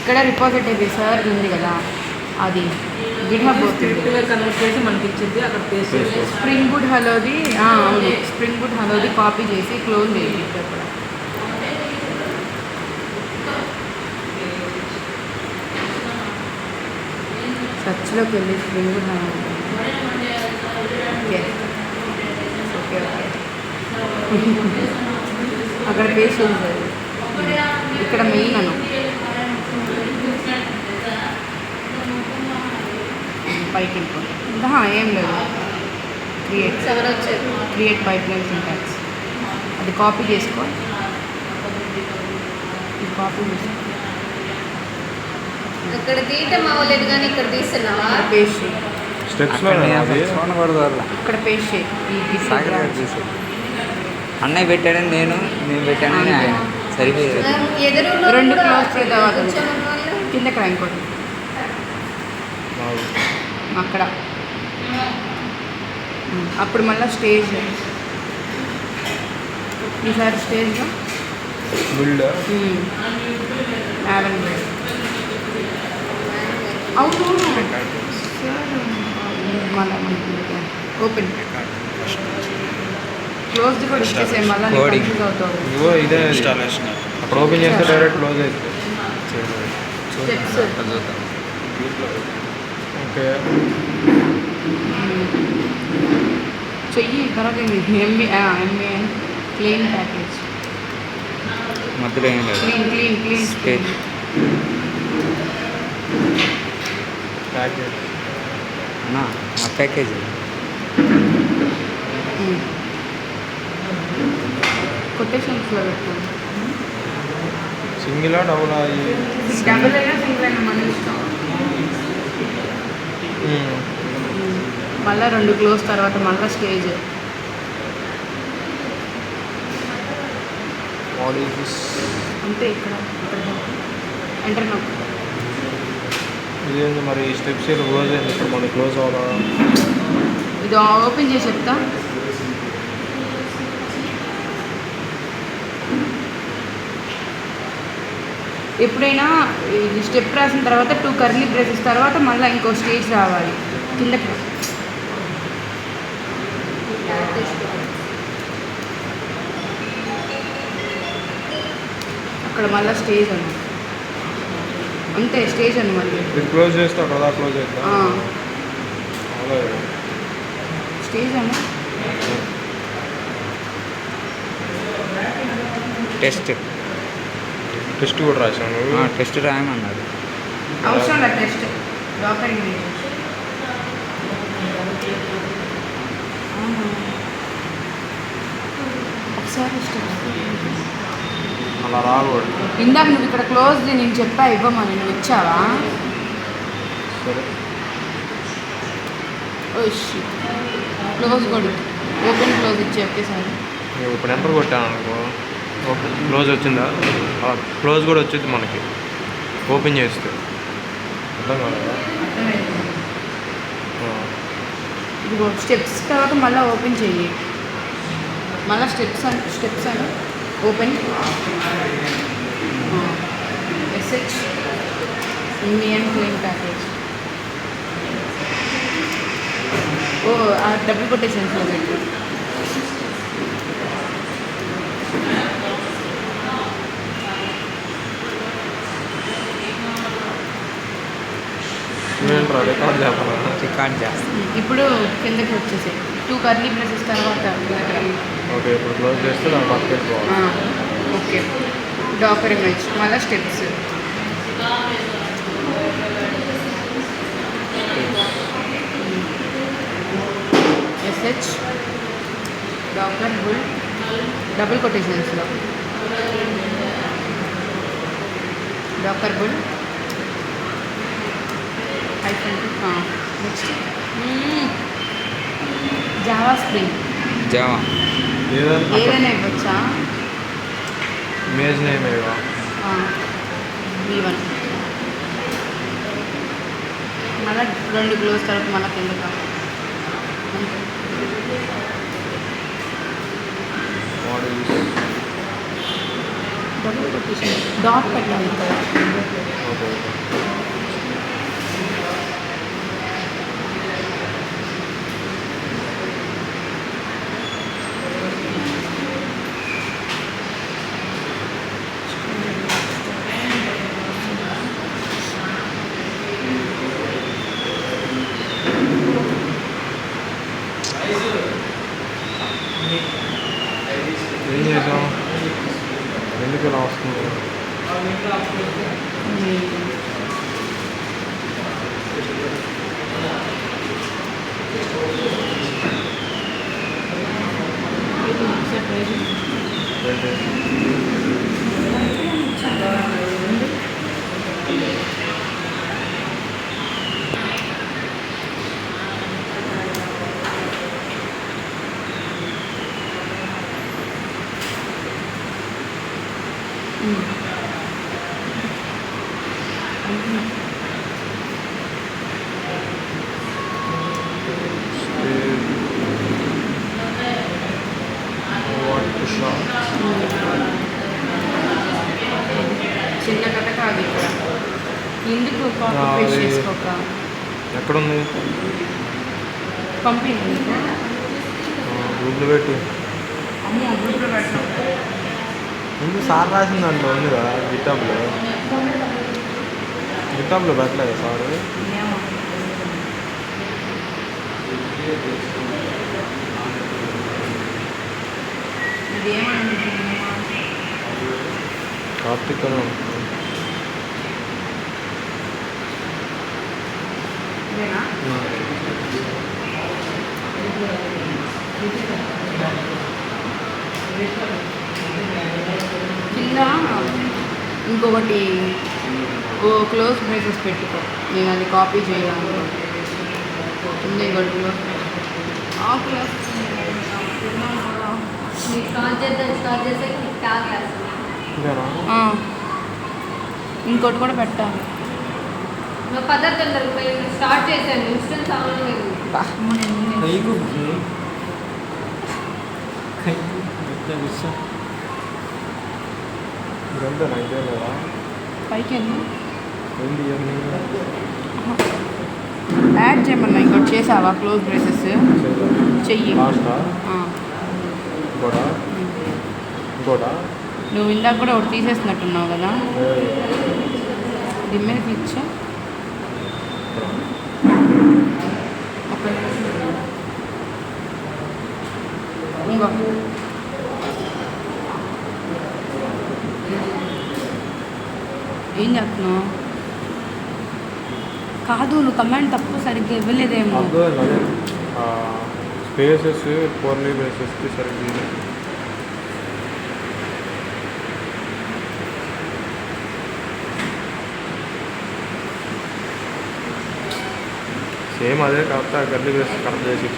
ఇక్కడ repository serve ఉంది కదా, అది గిట్హబ్ స్క్రిప్ట్గా కన్వర్ట్ చేసి మనకి ఇచ్చింది అక్కడ పేస్ట్ చేసి స్ప్రింగ్ బూట్ హలోది అవును స్ప్రింగ్ బూట్ హలోది కాపీ చేసి క్లోజ్ చేసి ఇక్కడ కూడా సర్చ్లోకి వెళ్ళి spring boot hello okay okay okay అక్కడ పేస్ట్ చేశారు. ఇక్కడ మెయిన్ అను పైకి వెళ్ళిపోయి ఏం లేదు క్రియేట్ పైప్లైన్ సింటాక్స్ అది కాపీ చేసుకో, ఇది కాపీ చేసుకో, ఇక్కడ తీయటం అవ్వలేదు కానీ ఇక్కడ తీస్తున్నావా పేస్ట్ చేయి, ఇక్కడ పేస్ట్ చేయి. ఈ అన్నయ్య పెట్టాడని నేను పెట్టానని ఆయన సరిపోయేది. ఎదురులో రెండు కూడా క్లోజ్ చేద్దాం కూర్చొని ఉన్న వాళ్ళు. కిందకి రా ఇంకోటి అక్కడ అప్పుడు మళ్ళీ స్టేజ్ ఈసారి స్టేజ్లో అవును మళ్ళీ ఓపెన్ క్లోజ్డ్ కూడా ఇచ్చేసే మళ్ళీ కన్ఫ్యూజ్ అవుతావు. ఇగో ఇదే అక్కడ ఓపెన్ చేస్తే డైరెక్ట్ క్లోజ్ అవుతుంది. స్టెప్స్ ఓకే చెయ్యి తర్వాత ఎంబీ క్లీన్ ప్యాకేజ్ మధ్యలో ఏం లేదు. క్లీన్ స్పేస్ ప్యాకేజ్ అన్నా ఆ ప్యాకేజ్ కొటేషన్స్లో పెట్టాను. సింగిలా డబులా డబుల్ అయినా సింగిల్ అయినా మన ఇష్టం. మళ్ళీ రెండు క్లోజ్ తర్వాత మళ్ళీ స్టేజ్ అంతే. ఇక్కడ ఎంటర్ నొక్కు. ఇదేంటి మరి స్టెప్స్ ఇలా క్లోజ్ అయింది, ఇప్పుడు మనకి క్లోజ్ అవ్వాలా? ఇది ఓపెన్ చేసి చెప్తా. ఎప్పుడైనా ఇది స్టెప్ రాసిన తర్వాత 2 కర్లీ బ్రేసెస్ తర్వాత మళ్ళీ ఇంకో స్టేజ్ రావాలి కిందకి. అక్కడ మళ్ళీ స్టేజ్ అన్న అంతే, స్టేజ్ అని మళ్ళీ ఇది క్లోజ్ చేస్తే అక్కడ క్లోజ్ అవుతుందా? స్టేజ్ అన్న టెస్ట్ టెస్ట్ కూడా రాశాను. టెస్ట్ రాయమన్నాడు. అవసరం లేదు టెస్ట్ డాక్టర్ ఇమేజ్ ఒకసారి అలా రాకూడదు. ఇందాక నువ్వు ఇక్కడ క్లోజ్ నేను చెప్పా ఇవ్వమని, నువ్వు ఇచ్చావా? సరే క్లోజ్ కూడా ఓపెన్ క్లోజ్ ఇచ్చి ఒకేసారి. నువ్వు ఇప్పుడు ఎంటర్ కొట్టాను అనుకో, ఓకే క్లోజ్ వచ్చిందా? క్లోజ్ కూడా వచ్చింది మనకి ఓపెన్ చేస్తే. అర్థం కాదా? ఇదిగో స్టెప్స్ తర్వాత మళ్ళీ ఓపెన్ చెయ్యి, మళ్ళీ స్టెప్స్ అని open SH Indian clean package. ఓ ఆ డబ్బులు కొట్టేసాను పెట్టు. రికార్డ్ చేస్తాను. రికార్డ్ చేస్తాను. ఇప్పుడు కిందకి వచ్చేసాయి 2 కర్లీ బ్రేసెస్ తర్వాత ఓకే ఇప్పుడు క్లోజ్ చేస్తే దాని పక్కకి వెళ్ళిపోవాలి. ఓకే డాక్టర్ ఇమేజ్ మళ్ళీ steps SH doctor bull double కొటేషన్స్లో doctor bull next Java spring Java ఏదైనా ఇవ్వచ్చా? ఇమేజ్ నేమ్ ఏవా V1 మళ్ళీ 2 క్లోజ్ తర్వాత మళ్ళీ కింద కావాలి. డబుల్ కొటేషన్ డాట్ పెట్టాలి ఇక్కడ. Okay okay. ఏం చేసాం? ఎందుకు ఇలా వస్తుంది? ఏంటి? చిన్న కథ కాదు ఇక్కడ. ఎందుకు కాపీ అది- పేస్ట్ చేసుకోక ఎక్కడుంది? పంపింది. గ్రూప్లో పెట్టు. అమ్మో గ్రూప్లో పెట్టాం. ముందు సార్ రాసిందంట ఉందిరా గిటాబ్లో. గిటాబ్లో పెట్టలేదు సార్. ఏమో ఇదేమని కార్తీక్ అని ఉంటుంది. ఇదేనా? కింద ఇంకొకటి క్లోజ్ బ్రేసెస్ పెట్టుకో. నేను అది కాపీ చేయాలి. కింద ఇంకోటి క్లోజ్ క్లాస్ స్టార్ట్ చేస్తే క్యా క్లాస్ ఇదేనా? ఇంకోటి కూడా పెట్టాలి. మా పద్ధతి ఉండదు. స్టార్ట్ చేశాను ఇన్స్టెంట్ సామాన్ లేదు. ఇదంతా ఇదే లేదా? పైకి వెళ్ళి ఏంటి ఇవన్నీ? యాడ్ చేయమన్నా ఇంకోటి చేసావా క్లోజ్ బ్రేసెస్ చెయ్యి. లాస్టా? ఇంకోటా? ఇంకోటా? నువ్వు ఇందాక కూడా ఒకటి తీసేసినట్టున్నావు కదా. దీని మీద క్లిక్ చేయి. ఒక ఇంకో ఏం చేస్తున్నావు? కాదు నువ్వు కమాండ్ తప్పు సరిగ్గా ఇవ్వలేదేమో. అర్థం అదే స్పేసెస్ పోర్లీ బేసెస్కి సరిగ్గా సేమ్ అదే కాకపోతే ఆ గల్లీ బేస్ కరెక్ట్ చేసి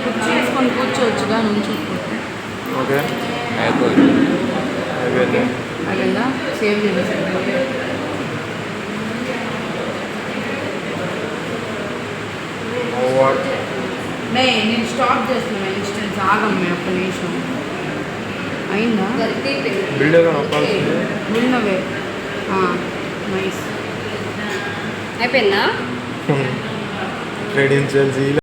కుర్చీ వేసుకొని కూర్చోవచ్చుగా నుంచి. ఓకే అయిపోయింది. అయిపోయింది. అదేందా సేవ్ చేసేసి వాట్ నేను స్టాప్ చేస్తున్నాను. ఇన్స్టెంట్స్ ఆగమ్మే ఒక్క నిమిషం. అయిందా? బిల్డర్గా నొక్కాల్సింది. ఉన్నవే నైస్. అయిపోయిందా? క్రెడెన్షియల్స్